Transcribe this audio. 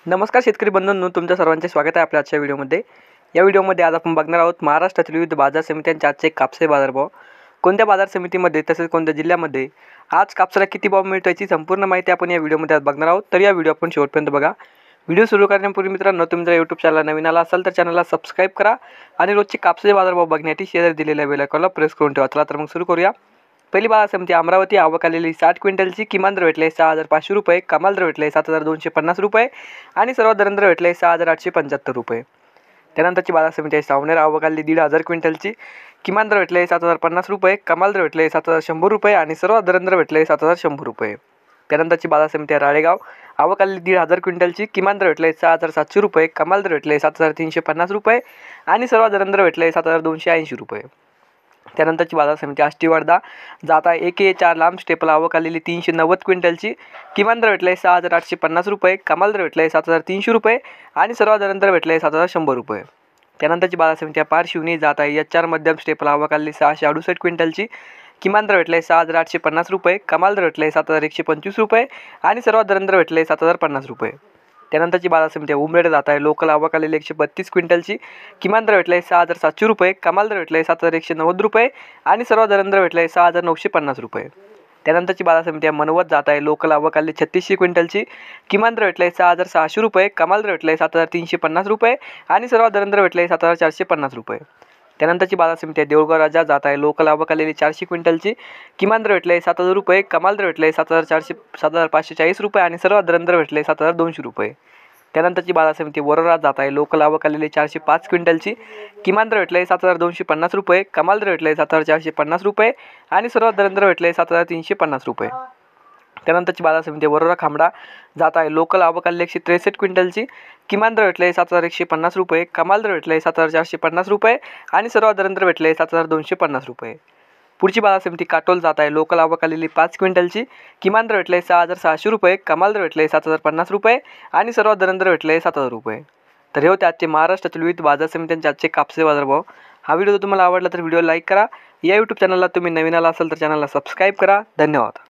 नमस्कार शेतकरी बंधूंनो, तुमच्या सर्वांचे स्वागत आहे आपल्या आजच्या व्हिडिओमध्ये। या व्हिडिओमध्ये आज आपण बघणार आहोत महाराष्ट्रातील विविध बाजार समित्यांचे आजचे कापसाचे बाजारभाव, कोणत्या बाजार समितीमध्ये तसेच कोणत्या जिल्ह्यामध्ये आज कापसाला किती भाव मिळतो याची संपूर्ण माहिती आपण या व्हिडिओमध्ये आज बघणार आहोत। तर या व्हिडिओ आपण शेवटपर्यंत बघा। व्हिडिओ सुरू करण्यापूर्वी मित्रांनो, तुम्ही जर यूट्यूब चॅनलला नवीन आला असाल तर चॅनलला सबस्क्राईब करा आणि रोजचे कापसाचे बाजारभाव बघण्यासाठी शेजारी दिलेल्या बेल आयकॉनला प्रेस करून ठेवा। चला तर मग सुरू करूया। पहिली बाजार समिती अमरावती, आवक आलेली 60 क्विंटलची, किमान दर भेटले 6500 रुपये, कमाल दर भेटले 7250 रुपये आणि सर्वात दर भेटले 6875 रुपये। त्यानंतरची बाजार समिती आहे सावनेर, आवक आलेली 1500 क्विंटलची, किमान दर भेटले 7050 रुपये, कमाल दर भेटले 7100 रुपये आणि सर्वात दर भेटले 7100 रुपये। त्यानंतरची बाजार समिती आहे राळेगाव, आवक आलेली 1500 क्विंटलची, किमान दर भेटले 6700 रुपये, कमाल दर भेटले 7350 रुपये आणि सर्वात दर भेटले 7280 रुपये। त्यानंतरची बाजार समिती आष्टी वर्धा, जात आहे 1A4 लांब स्टेपल, आवक आलेली 390 क्विंटलची, किमान दर भेटले 6850 रुपये, कमाल दर भेटले 7300 रुपये आणि सर्वात दर भेटले 7100 रुपये। त्यानंतरची बाजार समिती पारशिवनी, जात आहे H4 मध्यम स्टेपल, आवक आलेली 668 क्विंटलची, किमान दर भेटले 6850 रुपये, कमाल दर भेटले 7125 रुपये आणि सर्वात दर भेटले 7050 रुपये। त्यानंतरची बाजार समिती उमरेड, जात आहे लोकल, आवक आलेली 132 क्विंटलची, किमान दर भेटले 6700 रुपये, कमाल दर भेटले 7190 रुपये आणि सर्वात दर भेटले 6950 रुपये। त्यानंतरची बाजार समिती मनवत, जात आहे लोकल, आवक आलेली 3600 क्विंटलची, किमान दर भेटले 6600 रुपये, कमाल दर भेटले 7350 रुपये आणि सर्वात दर भेटले 7450 रुपये। त्यानंतरची बाजार समिती देऊळगाव राजा, जात आहे लोकल, आवक आलेली 400 क्विंटलची, किमान दर भेटले 7000 रुपये, कमाल दर भेटले 7540 रुपये आणि सर्वात दर भेटले 7200 रुपये। त्यानंतरची बाजार समिती वरोरा, जात आहे लोकल, आवक आलेली 405 क्विंटलची, किमान दर भेटले 7250 रुपये, कमाल दर भेटले 7450 रुपये आणि सर्वात दर भेटले 7350 रुपये। त्यानंतरची बाजार समिती वरोरा खामडा, जात आहे लोकल, आवक आलेली 163 क्विंटलची, किमान दर भेटले 7150 रुपये, कमाल दर भेटले 7450 रुपये आणि सर्वात दर भेटले 7250 रुपये। पुढची बाजार समिती काटोल, जात आहे लोकल, आवक आलेली 5 क्विंटलची, किमान दर भेटले 6600 रुपये, कमाल दर भेटले 7050 रुपये आणि सर्वात दर भेटले 7000 रुपये। तर हे होते आजचे महाराष्ट्रातील विविध बाजार समित्यांचे आजचे कापसाचे बाजारभाव। हा व्हिडिओ तुम्हाला आवडला तर व्हिडिओ लाईक करा। या यूट्यूब चॅनलला तुम्ही नवीन आला असाल तर चॅनलला सबस्क्राईब करा। धन्यवाद।